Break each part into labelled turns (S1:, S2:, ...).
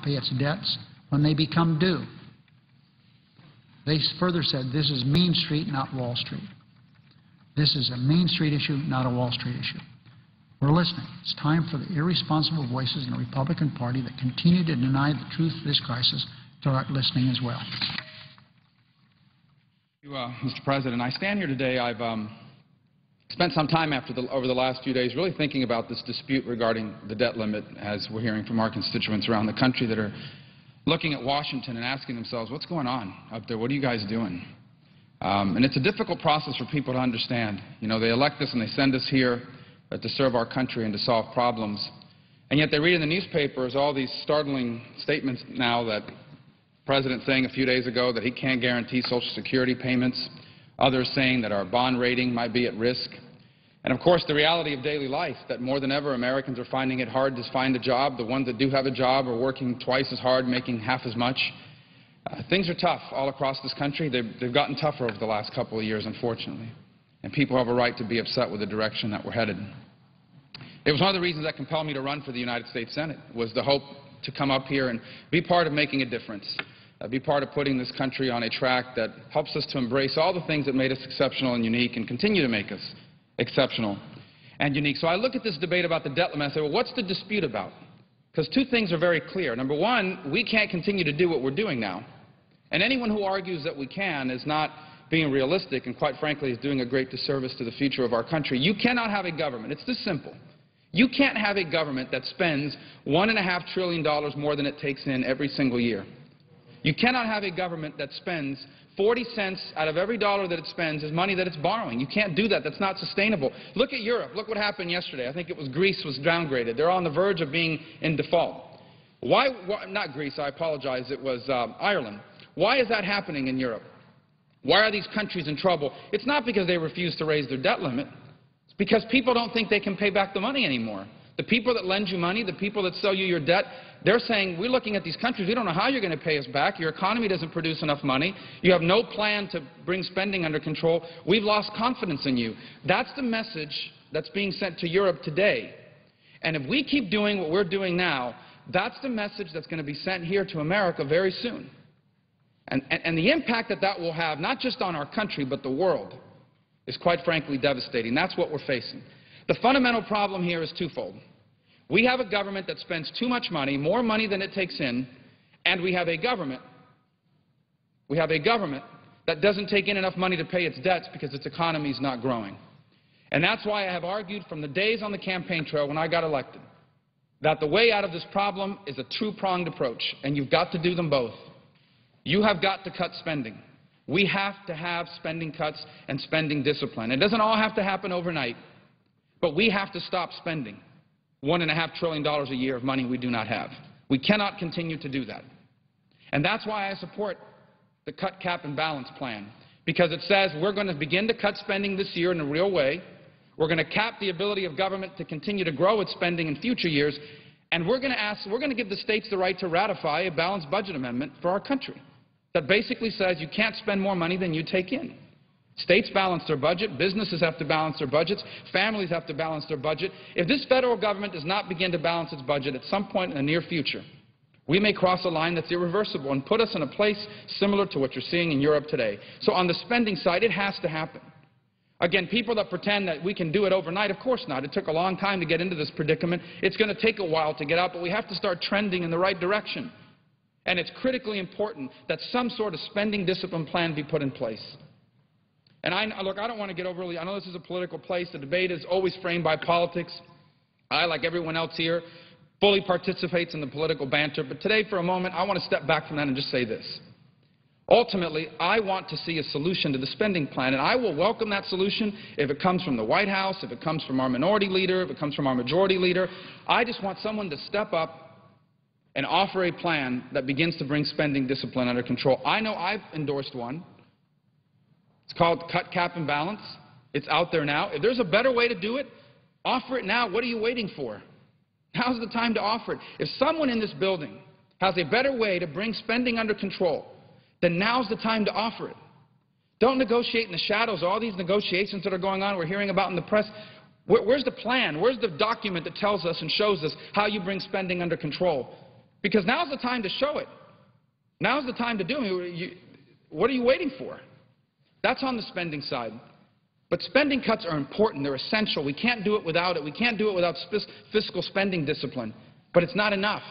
S1: pay its debts when they become due. They further said this is Main Street, not Wall Street. This is a Main Street issue, not a Wall Street issue. We're listening. It's time for the irresponsible voices in the Republican Party that continue to deny the truth of this crisis to start listening as well.
S2: Mr. President, I stand here today. I've spent some time over the last few days really thinking about this dispute regarding the debt limit, as we're hearing from our constituents around the country that are looking at Washington and asking themselves, what's going on up there? What are you guys doing? And it's a difficult process for people to understand. You know, they elect us and they send us here to serve our country and to solve problems. And yet they read in the newspapers all these startling statements now that the President saying a few days ago that he can't guarantee Social Security payments, others saying that our bond rating might be at risk. And, of course, the reality of daily life, that more than ever Americans are finding it hard to find a job. The ones that do have a job are working twice as hard, making half as much. Things are tough all across this country. They've gotten tougher over the last couple of years, unfortunately. And people have a right to be upset with the direction that we're headed. It was one of the reasons that compelled me to run for the United States Senate, was the hope to come up here and be part of making a difference, be part of putting this country on a track that helps us to embrace all the things that made us exceptional and unique and continue to make us exceptional and unique. So I look at this debate about the debt limit and I say, well, what's the dispute about? Because two things are very clear. Number one, we can't continue to do what we're doing now. And anyone who argues that we can is not being realistic and, quite frankly, is doing a great disservice to the future of our country. You cannot have a government. It's this simple. You can't have a government that spends $1.5 trillion more than it takes in every single year. You cannot have a government that spends 40 cents out of every dollar that it spends is money that it's borrowing. You can't do that. That's not sustainable. Look at Europe. Look what happened yesterday. I think it was Greece was downgraded. They're on the verge of being in default. Why not Greece, I apologize. It was Ireland. Why is that happening in Europe? Why are these countries in trouble? It's not because they refuse to raise their debt limit. It's because people don't think they can pay back the money anymore. The people that lend you money, the people that sell you your debt, they're saying, we're looking at these countries, we don't know how you're going to pay us back. Your economy doesn't produce enough money. You have no plan to bring spending under control. We've lost confidence in you. That's the message that's being sent to Europe today. And if we keep doing what we're doing now, that's the message that's going to be sent here to America very soon. And the impact that that will have, not just on our country, but the world, is quite frankly devastating. That's what we're facing. The fundamental problem here is twofold. We have a government that spends too much money, more money than it takes in, and we have a government that doesn't take in enough money to pay its debts because its economy is not growing. And that's why I have argued from the days on the campaign trail when I got elected that the way out of this problem is a two-pronged approach, and you've got to do them both. You have got to cut spending. We have to have spending cuts and spending discipline. It doesn't all have to happen overnight, but we have to stop spending $1.5 trillion a year of money we do not have. We cannot continue to do that. And that's why I support the Cut, Cap, and Balance plan, because it says we're going to begin to cut spending this year in a real way. We're going to cap the ability of government to continue to grow its spending in future years, and we're going to give the states the right to ratify a balanced budget amendment for our country that basically says you can't spend more money than you take in. States balance their budget. Businesses have to balance their budgets. Families have to balance their budget. If this federal government does not begin to balance its budget at some point in the near future, we may cross a line that's irreversible and put us in a place similar to what you're seeing in Europe today. So on the spending side, it has to happen. Again, people that pretend that we can do it overnight, of course not. It took a long time to get into this predicament. It's going to take a while to get out, but we have to start trending in the right direction. And it's critically important that some sort of spending discipline plan be put in place. And look, I don't want to get overly, I know this is a political place. The debate is always framed by politics. I, like everyone else here, fully participates in the political banter. But today, for a moment, I want to step back from that and just say this. Ultimately, I want to see a solution to the spending plan, and I will welcome that solution if it comes from the White House, if it comes from our minority leader, if it comes from our majority leader. I just want someone to step up and offer a plan that begins to bring spending discipline under control. I know I've endorsed one. It's called Cut, Cap, and Balance. It's out there now. If there's a better way to do it, offer it now. What are you waiting for? Now's the time to offer it. If someone in this building has a better way to bring spending under control, then now's the time to offer it. Don't negotiate in the shadows. All these negotiations that are going on, we're hearing about in the press. Where's the plan? Where's the document that tells us and shows us how you bring spending under control? Because now's the time to show it. Now's the time to do it. What are you waiting for? That's on the spending side. But spending cuts are important. They're essential. We can't do it without it. We can't do it without fiscal spending discipline. But it's not enough.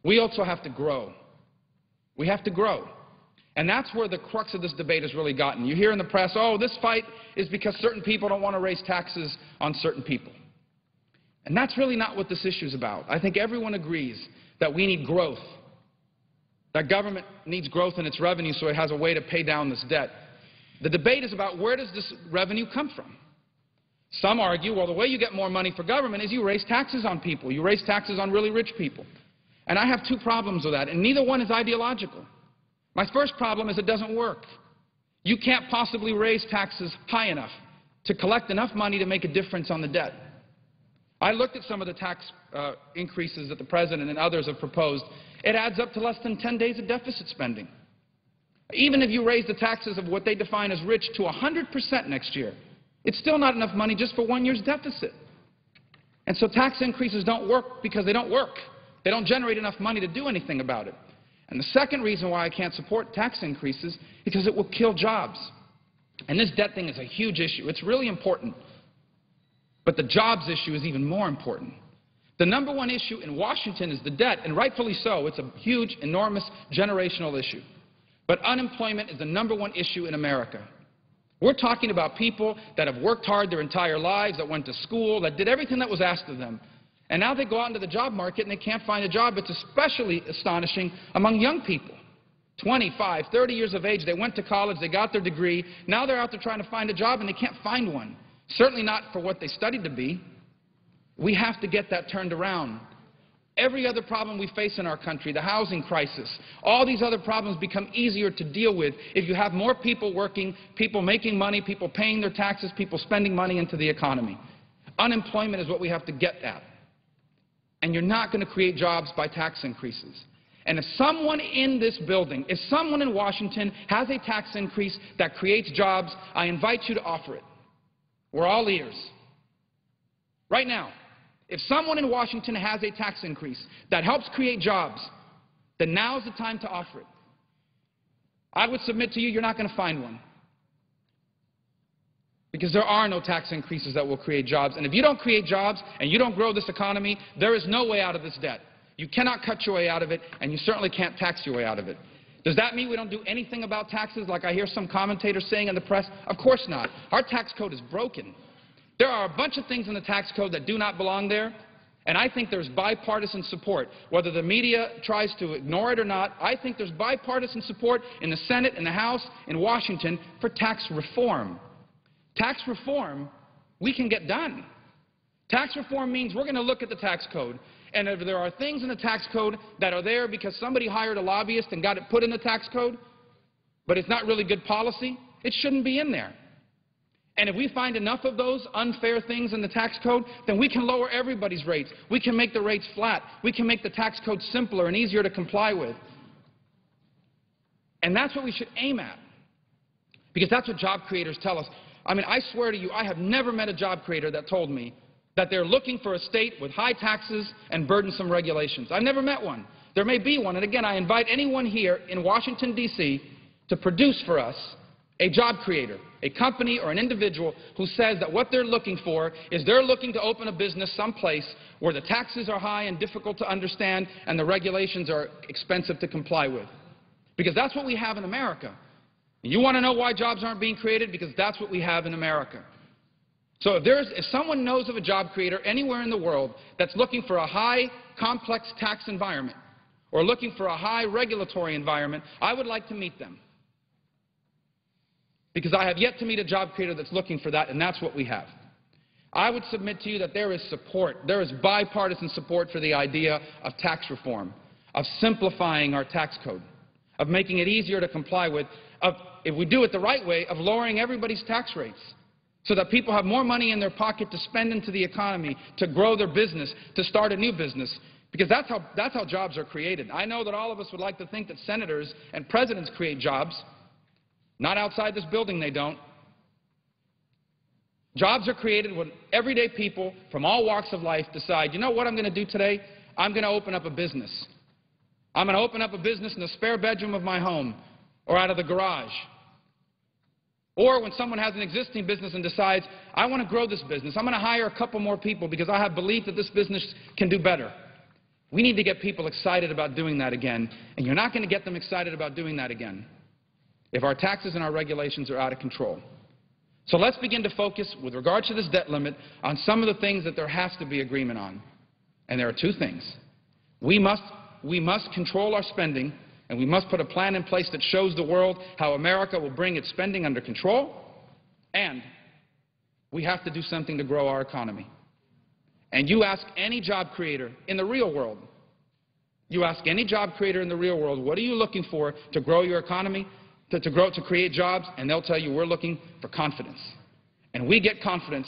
S2: We also have to grow. We have to grow. And that's where the crux of this debate has really gotten. You hear in the press, oh, this fight is because certain people don't want to raise taxes on certain people. And that's really not what this issue is about. I think everyone agrees that we need growth, that government needs growth in its revenue so it has a way to pay down this debt. The debate is about where does this revenue come from? Some argue, well, the way you get more money for government is you raise taxes on people. You raise taxes on really rich people. And I have two problems with that, and neither one is ideological. My first problem is it doesn't work. You can't possibly raise taxes high enough to collect enough money to make a difference on the debt. I looked at some of the tax increases that the President and others have proposed. It adds up to less than 10 days of deficit spending. Even if you raise the taxes of what they define as rich to 100% next year, it's still not enough money just for 1 year's deficit. And so tax increases don't work because they don't work. They don't generate enough money to do anything about it. And the second reason why I can't support tax increases is because it will kill jobs. And this debt thing is a huge issue. It's really important. But the jobs issue is even more important. The number one issue in Washington is the debt, and rightfully so. It's a huge, enormous, generational issue. But unemployment is the number one issue in America. We're talking about people that have worked hard their entire lives, that went to school, that did everything that was asked of them. And now they go out into the job market and they can't find a job. It's especially astonishing among young people. 25, 30 years of age, they went to college, they got their degree. Now they're out there trying to find a job and they can't find one. Certainly not for what they studied to be. We have to get that turned around. Every other problem we face in our country, the housing crisis, all these other problems become easier to deal with if you have more people working, people making money, people paying their taxes, people spending money into the economy. Unemployment is what we have to get at. And you're not going to create jobs by tax increases. And if someone in this building, if someone in Washington has a tax increase that creates jobs, I invite you to offer it. We're all ears. Right now, if someone in Washington has a tax increase that helps create jobs, then now's the time to offer it. I would submit to you, you're not going to find one. Because there are no tax increases that will create jobs. And if you don't create jobs and you don't grow this economy, there is no way out of this debt. You cannot cut your way out of it, and you certainly can't tax your way out of it. Does that mean we don't do anything about taxes like I hear some commentators saying in the press? Of course not. Our tax code is broken. There are a bunch of things in the tax code that do not belong there, and I think there's bipartisan support. Whether the media tries to ignore it or not, I think there's bipartisan support in the Senate, in the House, in Washington for tax reform. Tax reform, we can get done. Tax reform means we're going to look at the tax code, and if there are things in the tax code that are there because somebody hired a lobbyist and got it put in the tax code, but it's not really good policy, it shouldn't be in there. And if we find enough of those unfair things in the tax code, then we can lower everybody's rates. We can make the rates flat. We can make the tax code simpler and easier to comply with. And that's what we should aim at, because that's what job creators tell us. I mean, I swear to you, I have never met a job creator that told me that they're looking for a state with high taxes and burdensome regulations. I've never met one. There may be one. And again, I invite anyone here in Washington, D.C. to produce for us a job creator, a company or an individual who says that what they're looking for is they're looking to open a business someplace where the taxes are high and difficult to understand and the regulations are expensive to comply with. Because that's what we have in America. You want to know why jobs aren't being created? Because that's what we have in America. So if someone knows of a job creator anywhere in the world that's looking for a high, complex tax environment or looking for a high regulatory environment, I would like to meet them. Because I have yet to meet a job creator that's looking for that, and that's what we have. I would submit to you that there is support, there is bipartisan support for the idea of tax reform, of simplifying our tax code, of making it easier to comply with, of, if we do it the right way, of lowering everybody's tax rates so that people have more money in their pocket to spend into the economy, to grow their business, to start a new business. Because that's how jobs are created. I know that all of us would like to think that senators and presidents create jobs. Not outside this building, they don't. Jobs are created when everyday people from all walks of life decide, you know what I'm going to do today? I'm going to open up a business. I'm going to open up a business in the spare bedroom of my home or out of the garage. Or when someone has an existing business and decides, I want to grow this business, I'm going to hire a couple more people because I have belief that this business can do better. We need to get people excited about doing that again, and you're not going to get them excited about doing that again if our taxes and our regulations are out of control. So let's begin to focus, with regard to this debt limit, on some of the things that there has to be agreement on. And there are two things. We must control our spending, and we must put a plan in place that shows the world how America will bring its spending under control, and we have to do something to grow our economy. And you ask any job creator in the real world, what are you looking for to grow your economy, to create jobs? And they'll tell you, we're looking for confidence. And we get confidence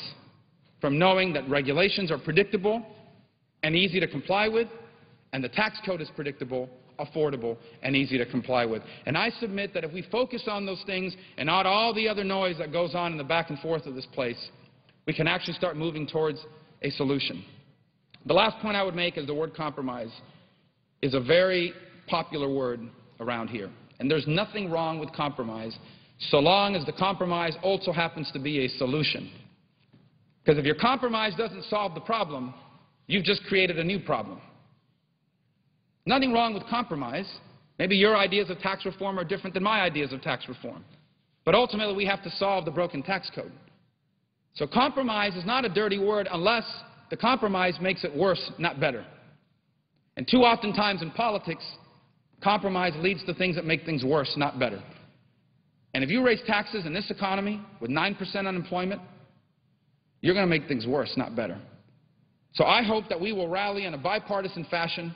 S2: from knowing that regulations are predictable and easy to comply with, and the tax code is predictable, affordable, and easy to comply with. And I submit that if we focus on those things and not all the other noise that goes on in the back and forth of this place, we can actually start moving towards a solution. The last point I would make is the word compromise is a very popular word around here. And there's nothing wrong with compromise so long as the compromise also happens to be a solution. Because if your compromise doesn't solve the problem, you've just created a new problem. Nothing wrong with compromise. Maybe your ideas of tax reform are different than my ideas of tax reform. But ultimately, we have to solve the broken tax code. So compromise is not a dirty word unless the compromise makes it worse, not better. And too often times in politics, compromise leads to things that make things worse, not better. And if you raise taxes in this economy with 9% unemployment, you're going to make things worse, not better. So I hope that we will rally in a bipartisan fashion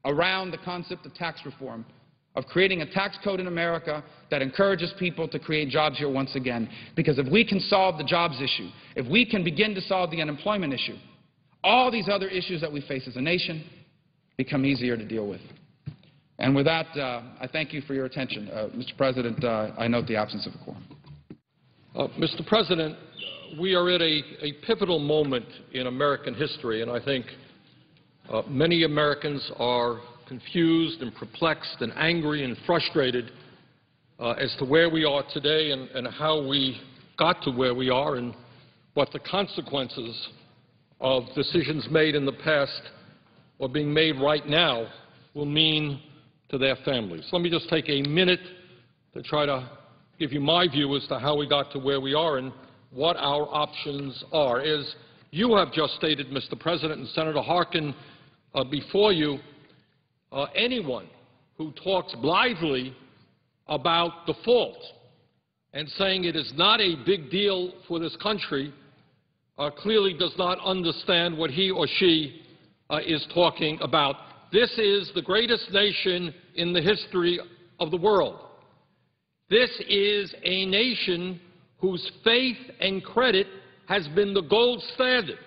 S2: around the concept of tax reform, of creating a tax code in America that encourages people to create jobs here once again. Because if we can solve the jobs issue, if we can begin to solve the unemployment issue, all these other issues that we face as a nation become easier to deal with. And with that, I thank you for your attention. Mr. President, I note the absence of a quorum.
S3: Mr. President, we are at a pivotal moment in American history, and I think many Americans are confused and perplexed and angry and frustrated as to where we are today and how we got to where we are and what the consequences of decisions made in the past or being made right now will mean to their families. Let me just take a minute to try to give you my view as to how we got to where we are and what our options are. As you have just stated, Mr. President, and Senator Harkin before you, anyone who talks blithely about default and saying it is not a big deal for this country clearly does not understand what he or she is talking about. This is the greatest nation in the history of the world. This is a nation whose faith and credit has been the gold standard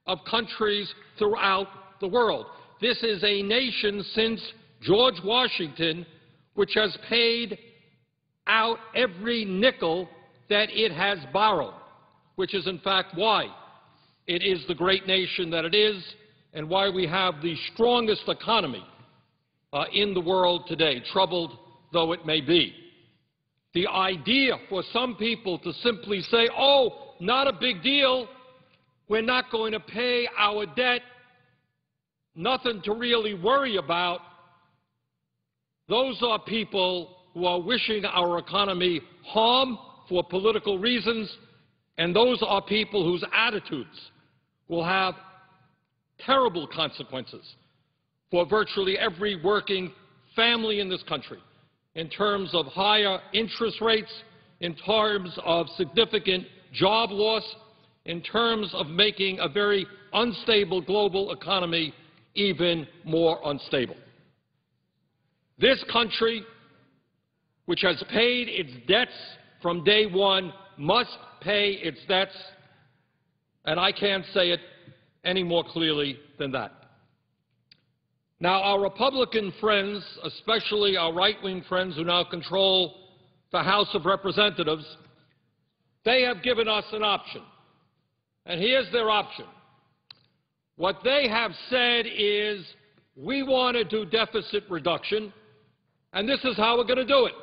S3: of countries throughout the world. This is a nation since George Washington which has paid out every nickel that it has borrowed, which is in fact why it is the great nation that it is and why we have the strongest economy in the world today, troubled though it may be. The idea for some people to simply say, oh, not a big deal, we're not going to pay our debt, nothing to really worry about, those are people who are wishing our economy harm for political reasons, and those are people whose attitudes will have terrible consequences for virtually every working family in this country in terms of higher interest rates, in terms of significant job loss, in terms of making a very unstable global economy even more unstable. This country, which has paid its debts from day one, must pay its debts, and I can't say it any more clearly than that. Now, our Republican friends, especially our right-wing friends who now control the House of Representatives, they have given us an option. And here's their option. What they have said is we want to do deficit reduction, and this is how we're going to do it.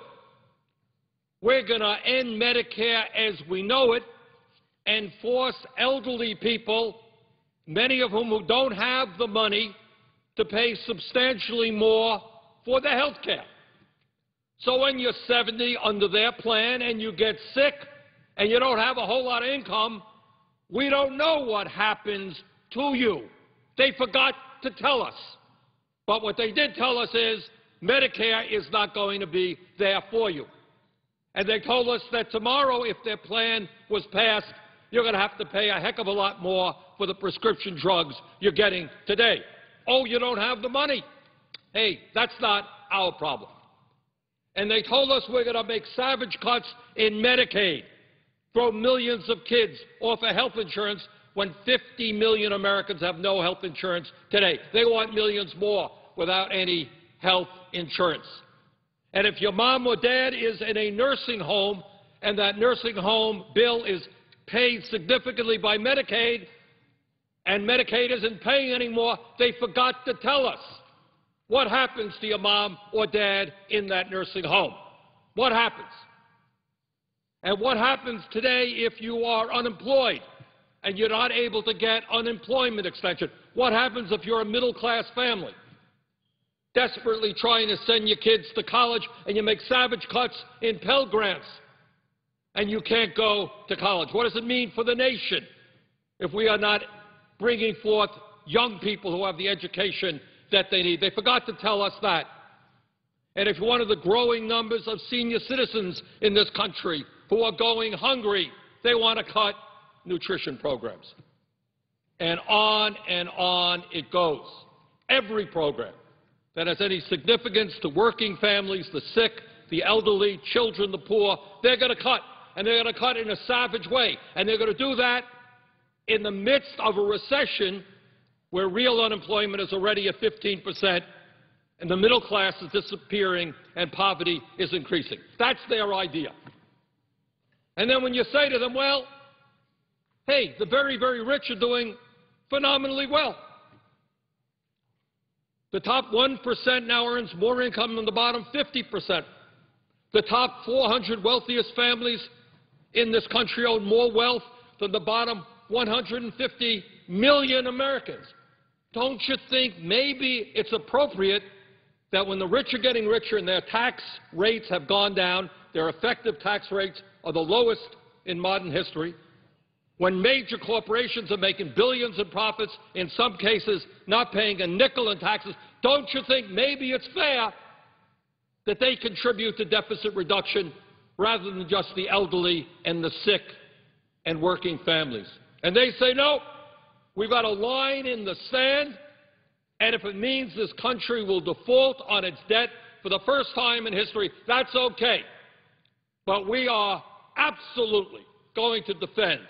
S3: We're going to end Medicare as we know it and force elderly people, many of whom who don't have the money, to pay substantially more for their health care. So when you're 70 under their plan and you get sick and you don't have a whole lot of income, we don't know what happens to you. They forgot to tell us. But what they did tell us is Medicare is not going to be there for you. And they told us that tomorrow, if their plan was passed, you're going to have to pay a heck of a lot more for the prescription drugs you're getting today. Oh, you don't have the money. Hey, that's not our problem. And they told us we're going to make savage cuts in Medicaid, throw millions of kids off of health insurance when 50 million Americans have no health insurance today. They want millions more without any health insurance. And if your mom or dad is in a nursing home and that nursing home bill is paid significantly by Medicaid and Medicaid isn't paying anymore, they forgot to tell us. What happens to your mom or dad in that nursing home? What happens? And what happens today if you are unemployed and you're not able to get unemployment extension? What happens if you're a middle-class family desperately trying to send your kids to college and you make savage cuts in Pell Grants and you can't go to college? What does it mean for the nation if we are not bringing forth young people who have the education that they need? They forgot to tell us that. And if one of the growing numbers of senior citizens in this country who are going hungry, they want to cut nutrition programs. And on it goes. Every program that has any significance to working families, the sick, the elderly, children, the poor, they're going to cut. And they're going to cut in a savage way. And they're going to do that in the midst of a recession where real unemployment is already at 15%, and the middle class is disappearing and poverty is increasing. That's their idea. And then when you say to them, well, hey, the very, very rich are doing phenomenally well. The top 1% now earns more income than the bottom 50%. The top 400 wealthiest families in this country own more wealth than the bottom 150 million Americans. Don't you think maybe it's appropriate that when the rich are getting richer and their tax rates have gone down, their effective tax rates are the lowest in modern history, when major corporations are making billions in profits, in some cases not paying a nickel in taxes, don't you think maybe it's fair that they contribute to deficit reduction rather than just the elderly and the sick and working families? And they say, no, we've got a line in the sand, and if it means this country will default on its debt for the first time in history, that's okay. But we are absolutely going to defend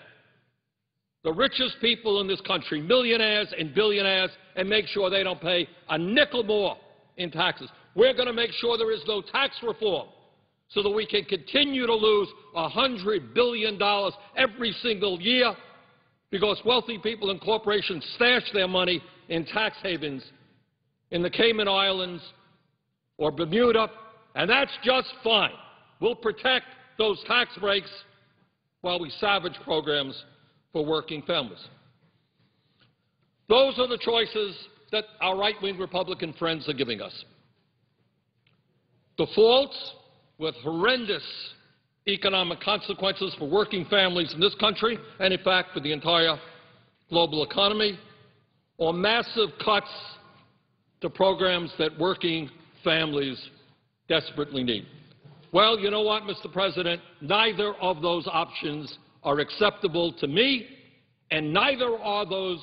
S3: the richest people in this country, millionaires and billionaires, and make sure they don't pay a nickel more in taxes. We're going to make sure there is no tax reform so that we can continue to lose $100 billion every single year because wealthy people and corporations stash their money in tax havens in the Cayman Islands or Bermuda, and that's just fine. We'll protect those tax breaks while we savage programs for working families. Those are the choices that our right-wing Republican friends are giving us. Defaults with horrendous economic consequences for working families in this country and, in fact, for the entire global economy, or massive cuts to programs that working families desperately need. Well, you know what, Mr. President? Neither of those options are acceptable to me, and neither are those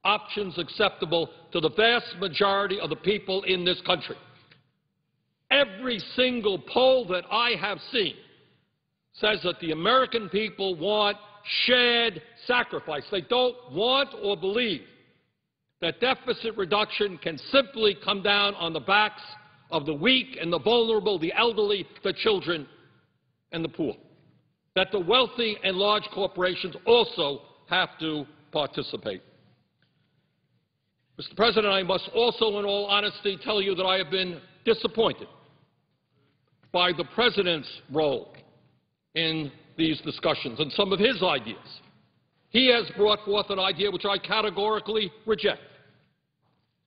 S3: options acceptable to the vast majority of the people in this country. Every single poll that I have seen says that the American people want shared sacrifice. They don't want or believe that deficit reduction can simply come down on the backs of the weak and the vulnerable, the elderly, the children, and the poor. That the wealthy and large corporations also have to participate. Mr. President, I must also, in all honesty, tell you that I have been disappointed by the President's role in these discussions and some of his ideas. He has brought forth an idea which I categorically reject,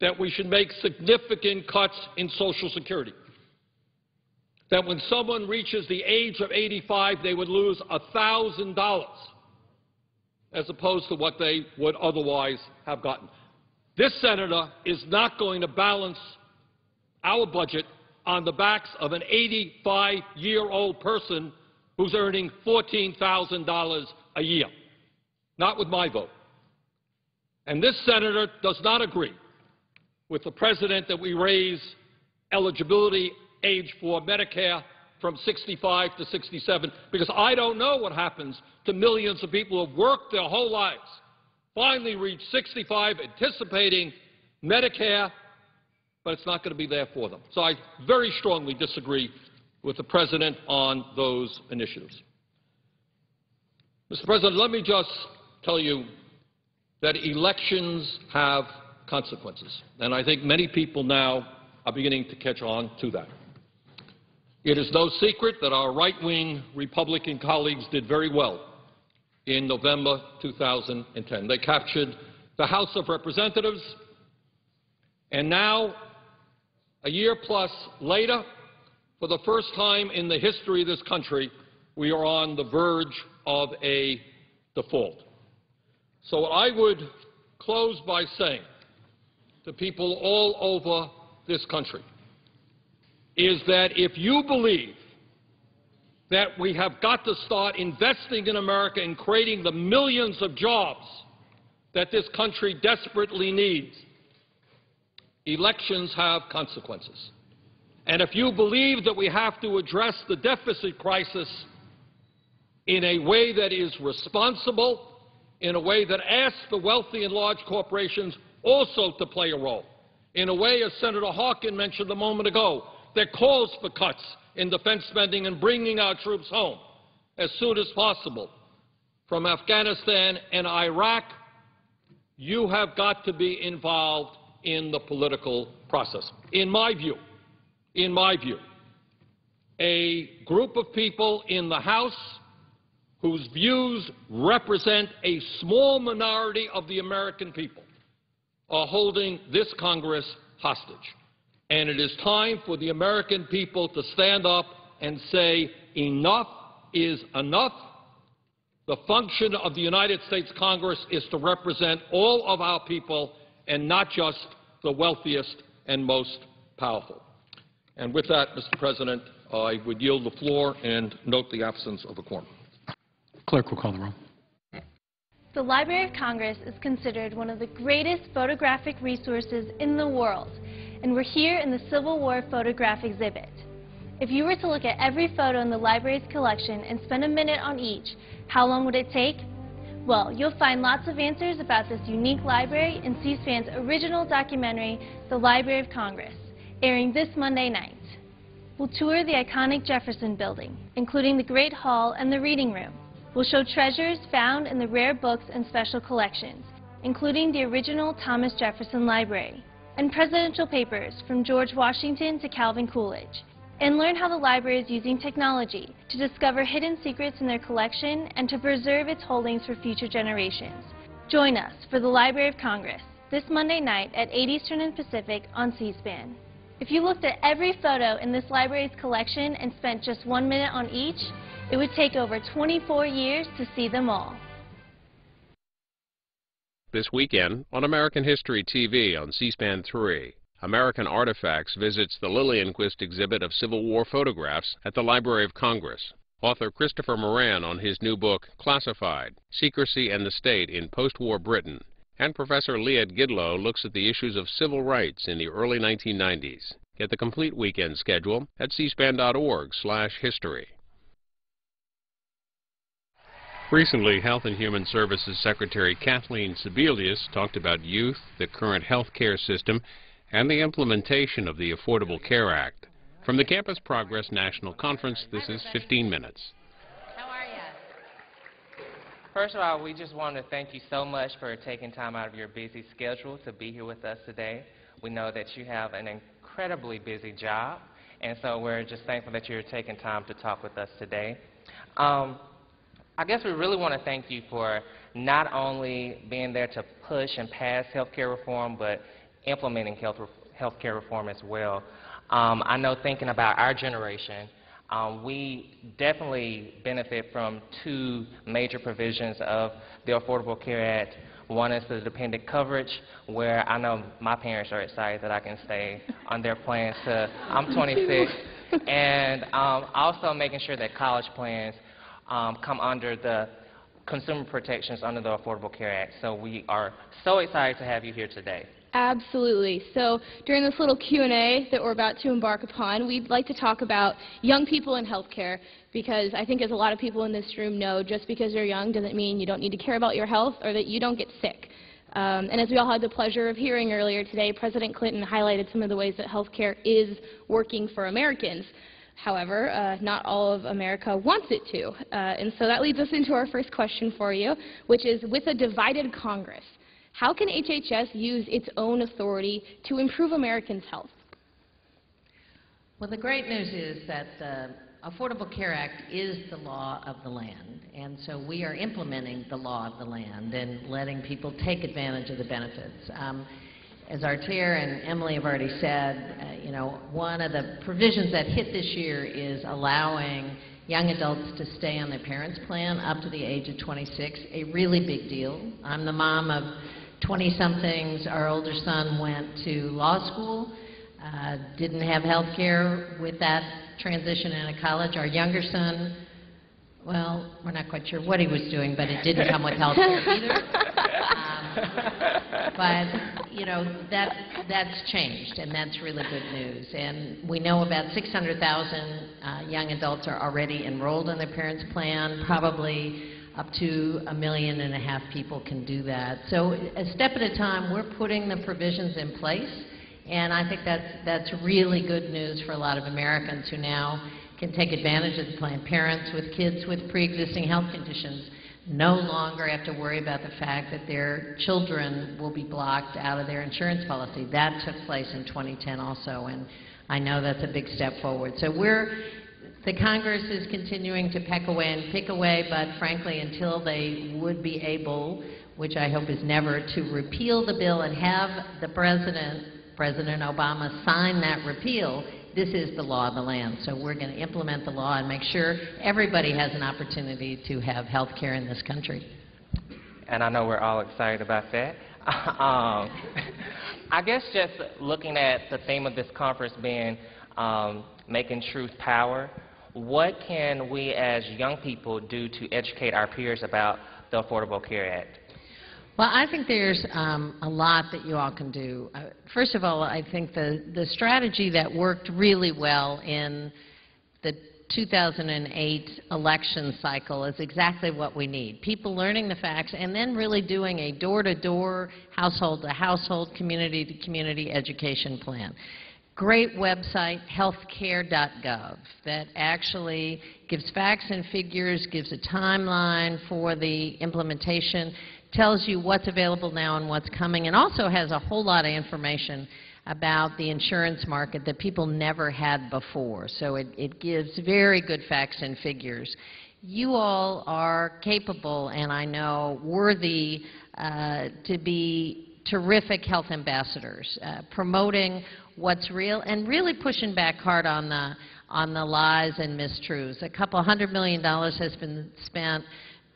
S3: that we should make significant cuts in Social Security, that when someone reaches the age of 85, they would lose $1,000 as opposed to what they would otherwise have gotten. This senator is not going to balance our budget on the backs of an 85-year-old person who's earning $14,000 a year. Not with my vote. And this senator does not agree with the President that we raise eligibility age for Medicare from 65 to 67, because I don't know what happens to millions of people who have worked their whole lives, finally reach 65, anticipating Medicare, but it's not going to be there for them. So I very strongly disagree with the President on those initiatives. Mr. President, let me just tell you that elections have consequences, and I think many people now are beginning to catch on to that. It is no secret that our right-wing Republican colleagues did very well in November 2010. They captured the House of Representatives, and now, a year plus later, for the first time in the history of this country, we are on the verge of a default. So I would close by saying to people all over this country is that if you believe that we have got to start investing in America and creating the millions of jobs that this country desperately needs, elections have consequences. And if you believe that we have to address the deficit crisis in a way that is responsible, in a way that asks the wealthy and large corporations also to play a role, in a way, as Senator Harkin mentioned a moment ago, that calls for cuts in defense spending and bringing our troops home as soon as possible from Afghanistan and Iraq, you have got to be involved in the political process. In my view, a group of people in the House whose views represent a small minority of the American people are holding this Congress hostage. And it is time for the American people to stand up and say, enough is enough. The function of the United States Congress is to represent all of our people and not just the wealthiest and most powerful. And with that, Mr. President, I would yield the floor and note the absence of a quorum.
S1: Clerk will call the roll.
S4: The Library of Congress is considered one of the greatest photographic resources in the world, and we're here in the Civil War photograph exhibit. If you were to look at every photo in the library's collection and spend a minute on each, how long would it take? Well, you'll find lots of answers about this unique library in C-SPAN's original documentary, The Library of Congress, airing this Monday night. We'll tour the iconic Jefferson Building, including the Great Hall and the Reading Room. We'll show treasures found in the rare books and special collections, including the original Thomas Jefferson Library, and presidential papers from George Washington to Calvin Coolidge, and learn how the library is using technology to discover hidden secrets in their collection and to preserve its holdings for future generations. Join us for the Library of Congress this Monday night at 8 Eastern and Pacific on C-SPAN. If you looked at every photo in this library's collection and spent just 1 minute on each, it would take over 24 years to see them all.
S5: This weekend on American History TV on C-SPAN 3, American Artifacts visits the Lillienquist exhibit of Civil War photographs at the Library of Congress. Author Christopher Moran on his new book, Classified: Secrecy and the State in Post-War Britain. And Professor Liad Gidlow looks at the issues of civil rights in the early 1990s. Get the complete weekend schedule at cspan.org/history. Recently, Health and Human Services Secretary Kathleen Sebelius talked about youth, the current health care system, and the implementation of the Affordable Care Act. From the Campus Progress National Conference, this is 15 Minutes.
S6: How are you? First of all, we just want to thank you so much for taking time out of your busy schedule to be here with us today. We know that you have an incredibly busy job, and so we're just thankful that you're taking time to talk with us today. I guess we really want to thank you for not only being there to push and pass health care reform, but implementing health care reform as well. I know, thinking about our generation, we definitely benefit from two major provisions of the Affordable Care Act. One is the dependent coverage, where I know my parents are excited that I can stay on their plans to, I'm 26, and also making sure that college plans come under the consumer protections under the Affordable Care Act. So we are so excited to have you here today.
S7: Absolutely. So during this little Q&A that we're about to embark upon, we'd like to talk about young people in healthcare, because I think, as a lot of people in this room know, just because you're young doesn't mean you don't need to care about your health or that you don't get sick. And as we all had the pleasure of hearing earlier today, President Clinton highlighted some of the ways that healthcare is working for Americans. However, not all of America wants it to. And so that leads us into our first question for you, which is, with a divided Congress, how can HHS use its own authority to improve Americans' health?
S8: Well, the great news is that the Affordable Care Act is the law of the land, and so we are implementing the law of the land and letting people take advantage of the benefits. As our chair and Emily have already said, you know, one of the provisions that hit this year is allowing young adults to stay on their parents' plan up to the age of 26, a really big deal. I'm the mom of 20-somethings. Our older son went to law school, didn't have health care with that transition into college. Our younger son, well, we're not quite sure what he was doing, but it didn't come with health care either. But, you know, that's changed, and that's really good news. And we know about 600,000 young adults are already enrolled in their parents' plan. Probably up to 1.5 million people can do that. So a step at a time, we're putting the provisions in place, and I think that's really good news for a lot of Americans who now can take advantage of the plan. Parents with kids with pre-existing health conditions no longer have to worry about the fact that their children will be blocked out of their insurance policy. That took place in 2010 also, and I know that's a big step forward. So the Congress is continuing to peck away and pick away, but frankly, until they would be able, which I hope is never, to repeal the bill and have the President Obama, sign that repeal, this is the law of the land. So we're going to implement the law and make sure everybody has an opportunity to have health care in this country.
S6: And I know we're all excited about that. I guess just looking at the theme of this conference being making truth power, what can we as young people do to educate our peers about the Affordable Care Act?
S8: Well, I think there's a lot that you all can do. First of all, I think the strategy that worked really well in the 2008 election cycle is exactly what we need. People learning the facts and then really doing a door-to-door, household-to-household, community-to-community education plan. Great website, healthcare.gov, that actually gives facts and figures, gives a timeline for the implementation, tells you what's available now and what's coming, and also has a whole lot of information about the insurance market that people never had before. So it gives very good facts and figures. You all are capable, and I know worthy, to be terrific health ambassadors, promoting what's real and really pushing back hard on the lies and mistruths. $200 million has been spent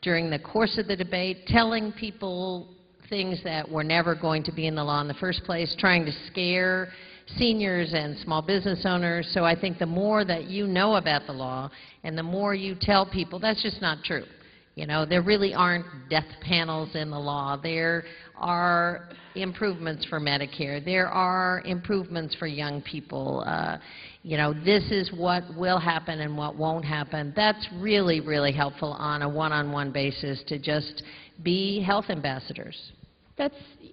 S8: during the course of the debate telling people things that were never going to be in the law in the first place, trying to scare seniors and small business owners. So I think the more that you know about the law and the more you tell people, that's just not true. You know, there really aren't death panels in the law. There are improvements for Medicare. There are improvements for young people. You know, this is what will happen and what won't happen. That's really, really helpful on a one-on-one basis to just be health ambassadors.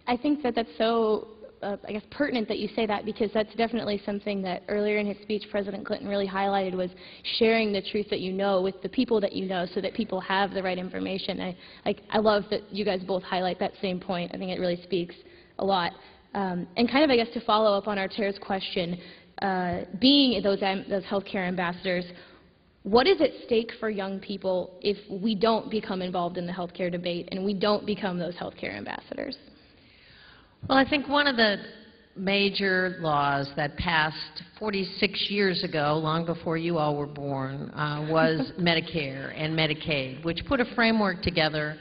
S7: I think that's so I guess, pertinent that you say that, because that's definitely something that earlier in his speech President Clinton really highlighted, was sharing the truth that you know with the people that you know so that people have the right information. I love that you guys both highlight that same point. I think it really speaks a lot. And kind of, I guess, to follow up on Arter's question, being those healthcare ambassadors, what is at stake for young people if we don't become involved in the healthcare debate and we don't become those healthcare ambassadors?
S8: Well, I think one of the major laws that passed 46 years ago, long before you all were born, was Medicare and Medicaid, which put a framework together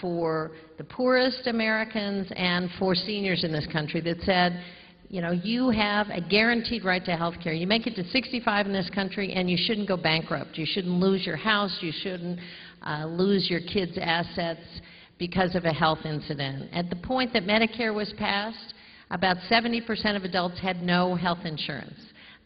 S8: for the poorest Americans and for seniors in this country that said, you know, you have a guaranteed right to health care. You make it to 65 in this country and you shouldn't go bankrupt. You shouldn't lose your house. You shouldn't lose your kids' assets because of a health incident. At the point that Medicare was passed, about 70% of adults had no health insurance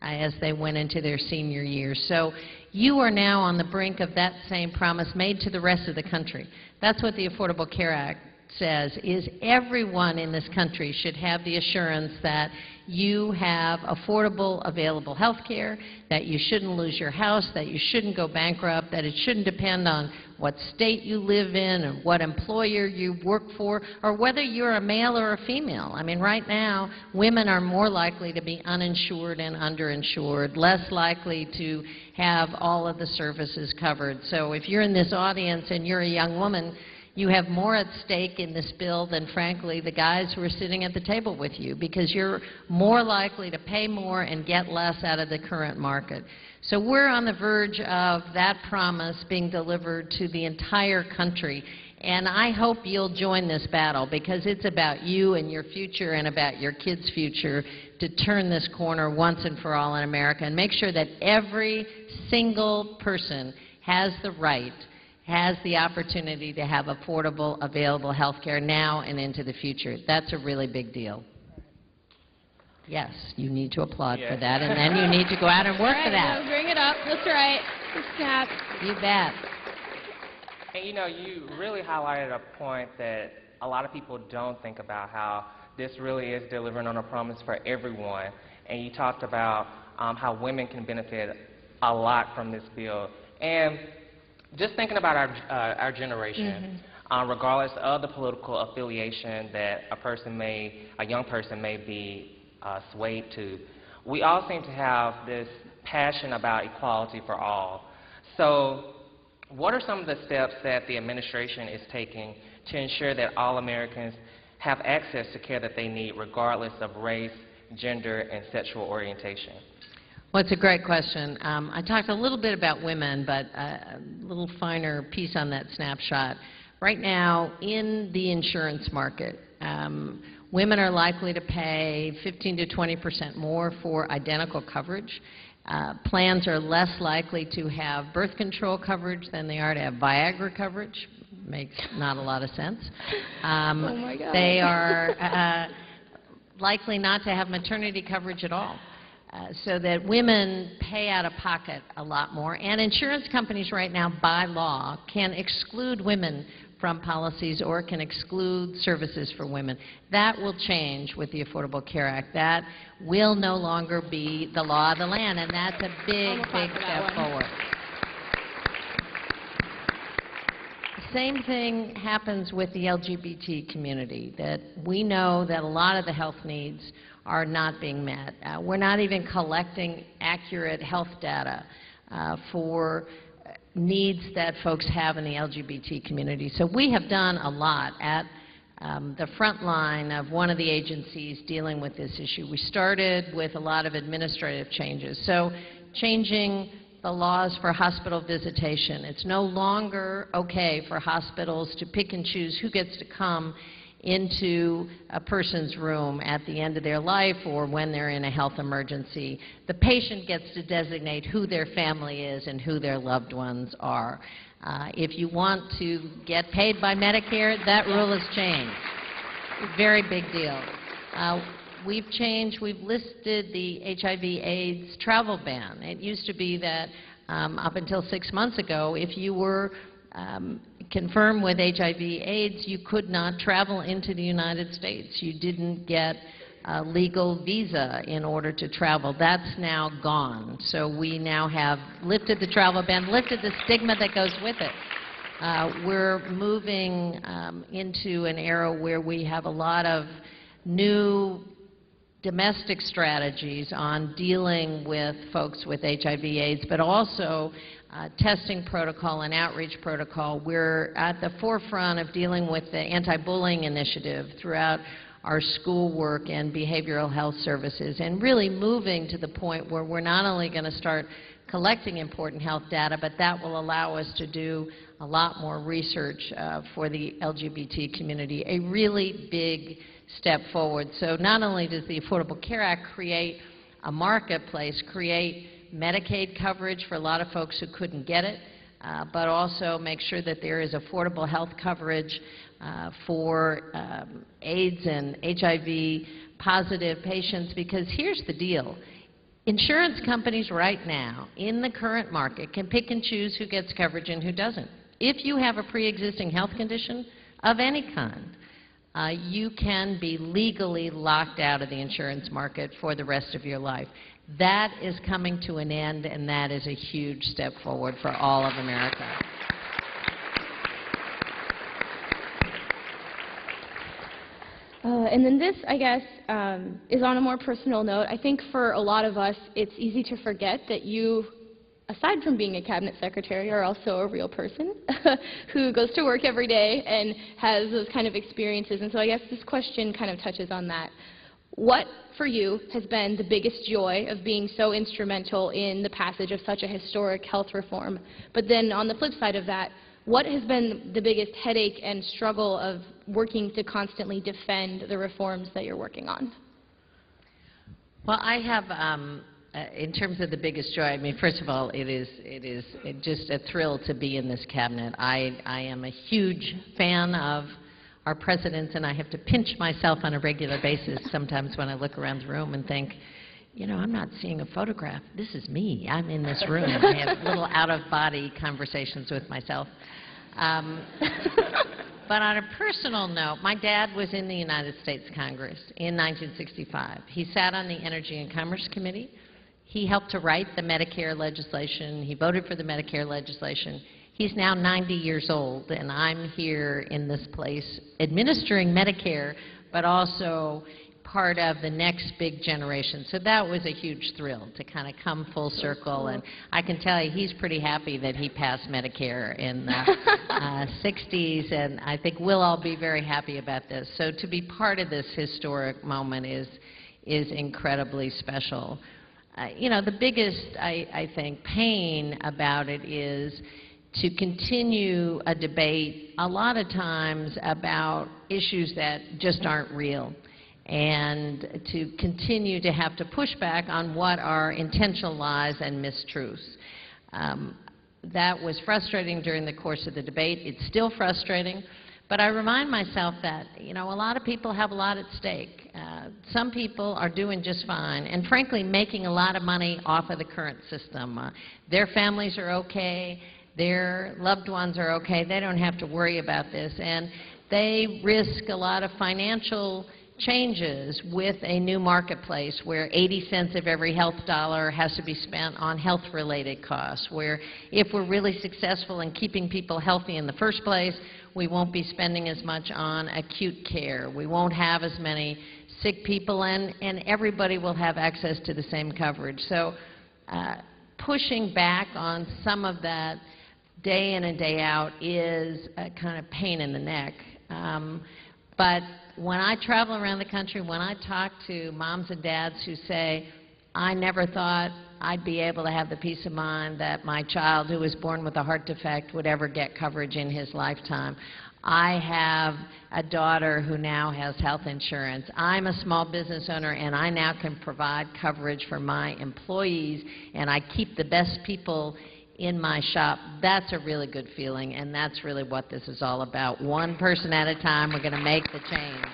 S8: as they went into their senior years. So you are now on the brink of that same promise made to the rest of the country. That's what the Affordable Care Act says, is everyone in this country should have the assurance that you have affordable, available health care, that you shouldn't lose your house, that you shouldn't go bankrupt, that it shouldn't depend on what state you live in or what employer you work for, or whether you're a male or a female. I mean, right now, women are more likely to be uninsured and underinsured, less likely to have all of the services covered. So if you're in this audience and you're a young woman, you have more at stake in this bill than, frankly, the guys who are sitting at the table with you, because you're more likely to pay more and get less out of the current market. So we're on the verge of that promise being delivered to the entire country. And I hope you'll join this battle, because it's about you and your future and about your kids' future to turn this corner once and for all in America and make sure that every single person has the right, has the opportunity to have affordable, available health care now and into the future. That's a really big deal. Yes, you need to applaud for that, and then you need to go out and work for that.
S7: Bring it up. That's right. Snap.
S8: You bet.
S6: And you know, you really highlighted a point that a lot of people don't think about, how this really is delivering on a promise for everyone. And you talked about how women can benefit a lot from this bill. And just thinking about our generation, regardless of the political affiliation that a young person may be swayed to, we all seem to have this passion about equality for all. So what are some of the steps that the administration is taking to ensure that all Americans have access to care that they need, regardless of race, gender, and sexual orientation?
S8: Well, it's a great question. I talked a little bit about women, but a little finer piece on that snapshot. Right now, in the insurance market, women are likely to pay 15 to 20% more for identical coverage. Plans are less likely to have birth control coverage than they are to have Viagra coverage. Makes not a lot of sense.
S7: Oh my God.
S8: They are likely not to have maternity coverage at all. So that women pay out of pocket a lot more. And insurance companies right now, by law, can exclude women from policies or can exclude services for women. That will change with the Affordable Care Act. That will no longer be the law of the land, and that's a big, big step forward. The same thing happens with the LGBT community, that we know that a lot of the health needs are not being met. We're not even collecting accurate health data for needs that folks have in the LGBT community. So we have done a lot at the front line of one of the agencies dealing with this issue. We started with a lot of administrative changes. So changing the laws for hospital visitation. It's no longer okay for hospitals to pick and choose who gets to come into a person's room at the end of their life or when they're in a health emergency. The patient gets to designate who their family is and who their loved ones are. If you want to get paid by Medicare, that rule has changed. Very big deal. We've listed the HIV/AIDS travel ban. It used to be that up until 6 months ago, if you were confirmed with HIV/AIDS, you could not travel into the United States. You didn't get a legal visa in order to travel. That's now gone. So we now have lifted the travel ban, lifted the stigma that goes with it. We're moving into an era where we have a lot of new domestic strategies on dealing with folks with HIV/AIDS, but also testing protocol and outreach protocol. We're at the forefront of dealing with the anti-bullying initiative throughout our schoolwork and behavioral health services, and really moving to the point where we're not only going to start collecting important health data, but that will allow us to do a lot more research for the LGBT community, a really big step forward. So not only does the Affordable Care Act create a marketplace, create Medicaid coverage for a lot of folks who couldn't get it, but also make sure that there is affordable health coverage for AIDS and HIV positive patients, because here's the deal. Insurance companies right now in the current market can pick and choose who gets coverage and who doesn't. If you have a pre-existing health condition of any kind, you can be legally locked out of the insurance market for the rest of your life. That is coming to an end, and that is a huge step forward for all of America.
S7: And then this, I guess, is on a more personal note. I think for a lot of us, it's easy to forget that you, aside from being a cabinet secretary, are also a real person who goes to work every day and has those kind of experiences. And so I guess this question kind of touches on that. What, for you, has been the biggest joy of being so instrumental in the passage of such a historic health reform? But then on the flip side of that, what has been the biggest headache and struggle of working to constantly defend the reforms that you're working on?
S8: Well, I have, in terms of the biggest joy, I mean, first of all, it is just a thrill to be in this cabinet. I am a huge fan of our presidents, and I have to pinch myself on a regular basis sometimes when I look around the room and think, you know, I'm not seeing a photograph. This is me. I'm in this room. I have little out-of-body conversations with myself. But on a personal note, my dad was in the United States Congress in 1965. He sat on the Energy and Commerce Committee. He helped to write the Medicare legislation. He voted for the Medicare legislation. He's now 90 years old, and I'm here in this place administering Medicare, but also part of the next big generation. So that was a huge thrill to kind of come full circle, and I can tell you he's pretty happy that he passed Medicare in the 60s, and I think we'll all be very happy about this. So to be part of this historic moment is incredibly special. You know, the biggest, I think, pain about it is to continue a debate a lot of times about issues that just aren't real, and to continue to have to push back on what are intentional lies and mistruths. That was frustrating during the course of the debate. It's still frustrating, but I remind myself that, you know, a lot of people have a lot at stake. Some people are doing just fine and, frankly, making a lot of money off of the current system. Their families are okay. Their loved ones are okay. They don't have to worry about this, and they risk a lot of financial changes with a new marketplace where 80 cents of every health dollar has to be spent on health-related costs, where if we're really successful in keeping people healthy in the first place, we won't be spending as much on acute care. We won't have as many sick people, and everybody will have access to the same coverage. So pushing back on some of that day in and day out is a kind of pain in the neck. But when I travel around the country, when I talk to moms and dads who say, I never thought I'd be able to have the peace of mind that my child who was born with a heart defect would ever get coverage in his lifetime. I have a daughter who now has health insurance. I'm a small business owner, and I now can provide coverage for my employees, and I keep the best people in my shop. That's a really good feeling, and that's really what this is all about. One person at a time, we're going to make the change.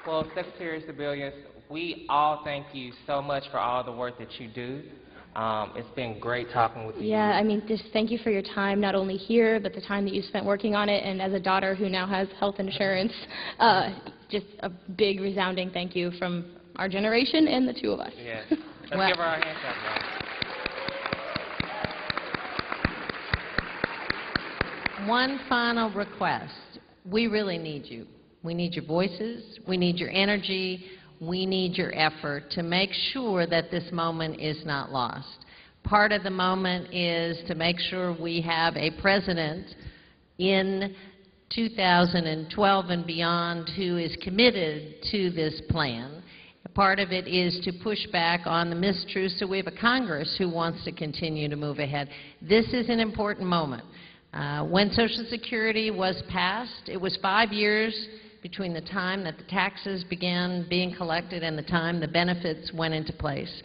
S6: Well, Secretary Sebelius, we all thank you so much for all the work that you do. It's been great talking with you.
S7: Yeah, I mean, just thank you for your time, not only here, but the time that you spent working on it, and as a daughter who now has health insurance, just a big resounding thank you from our generation and the two of us.
S6: Yes. Let's give her our hands up, y'all.
S8: One final request. We really need you. We need your voices. We need your energy. We need your effort to make sure that this moment is not lost. Part of the moment is to make sure we have a president in 2012 and beyond who is committed to this plan. Part of it is to push back on the mistruths, so we have a Congress who wants to continue to move ahead. This is an important moment. When Social Security was passed, it was 5 years between the time that the taxes began being collected and the time the benefits went into place.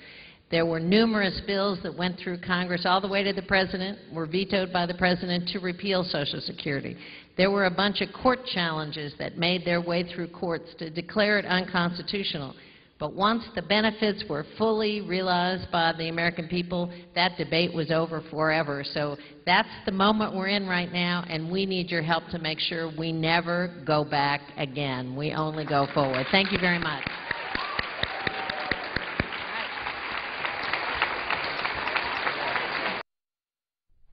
S8: There were numerous bills that went through Congress all the way to the President, were vetoed by the President to repeal Social Security. There were a bunch of court challenges that made their way through courts to declare it unconstitutional. But once the benefits were fully realized by the American people, that debate was over forever. So that's the moment we're in right now, and we need your help to make sure we never go back again. We only go forward. Thank you very much.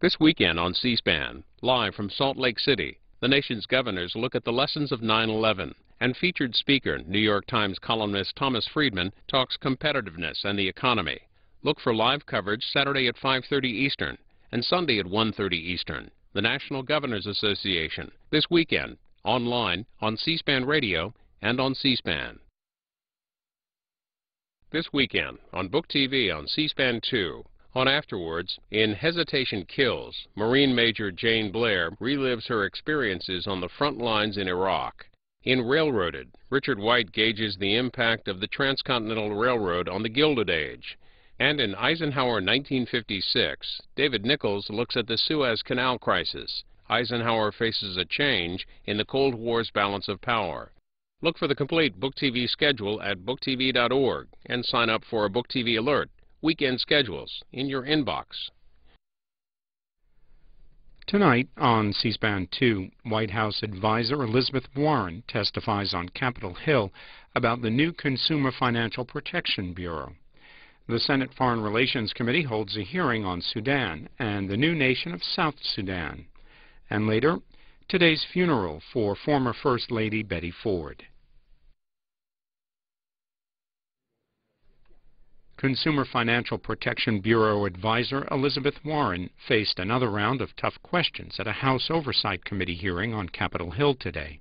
S5: This weekend on C-SPAN, live from Salt Lake City, the nation's governors look at the lessons of 9/11. And featured speaker, New York Times columnist Thomas Friedman, talks competitiveness and the economy. Look for live coverage Saturday at 5:30 Eastern and Sunday at 1:30 Eastern. The National Governors Association, this weekend, online, on C-SPAN Radio, and on C-SPAN. This weekend, on Book TV on C-SPAN 2. On Afterwards, in Hesitation Kills, Marine Major Jane Blair relives her experiences on the front lines in Iraq. In Railroaded, Richard White gauges the impact of the Transcontinental Railroad on the Gilded Age. And in Eisenhower 1956, David Nichols looks at the Suez Canal crisis. Eisenhower faces a change in the Cold War's balance of power. Look for the complete Book TV schedule at booktv.org and sign up for a Book TV alert, weekend schedules, in your inbox.
S9: Tonight on C-SPAN 2, White House advisor Elizabeth Warren testifies on Capitol Hill about the new Consumer Financial Protection Bureau. The Senate Foreign Relations Committee holds a hearing on Sudan and the new nation of South Sudan. And later, today's funeral for former First Lady Betty Ford. Consumer Financial Protection Bureau advisor Elizabeth Warren faced another round of tough questions at a House Oversight Committee hearing on Capitol Hill today.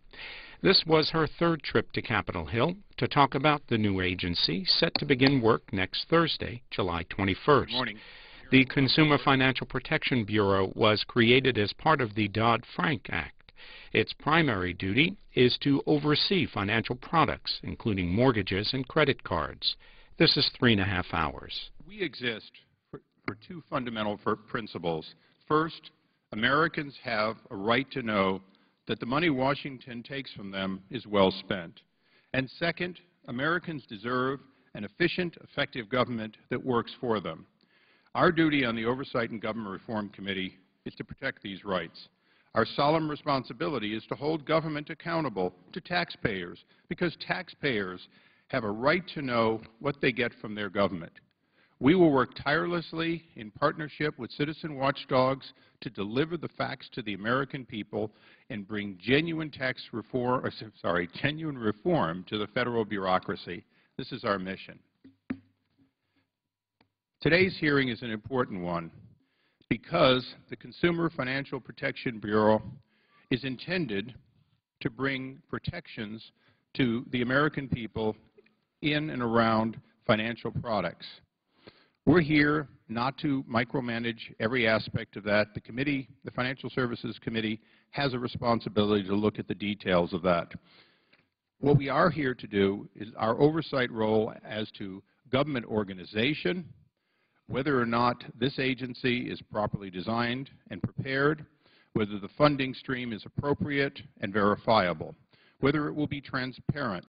S9: This was her third trip to Capitol Hill to talk about the new agency set to begin work next Thursday, July 21st.
S10: Good morning.
S9: The Consumer Financial Protection Bureau was created as part of the Dodd-Frank Act. Its primary duty is to oversee financial products, including mortgages and credit cards. This is 3.5 hours.
S10: We exist for two fundamental principles. First, Americans have a right to know that the money Washington takes from them is well spent. And second, Americans deserve an efficient, effective government that works for them. Our duty on the Oversight and Government Reform Committee is to protect these rights. Our solemn responsibility is to hold government accountable to taxpayers, because taxpayers have a right to know what they get from their government. We will work tirelessly in partnership with citizen watchdogs to deliver the facts to the American people and bring genuine reform to the federal bureaucracy. This is our mission. Today's hearing is an important one because the Consumer Financial Protection Bureau is intended to bring protections to the American people in and around financial products. We're here not to micromanage every aspect of that. The committee, the Financial Services Committee, has a responsibility to look at the details of that. What we are here to do is our oversight role as to government organization, whether or not this agency is properly designed and prepared, whether the funding stream is appropriate and verifiable, whether it will be transparent,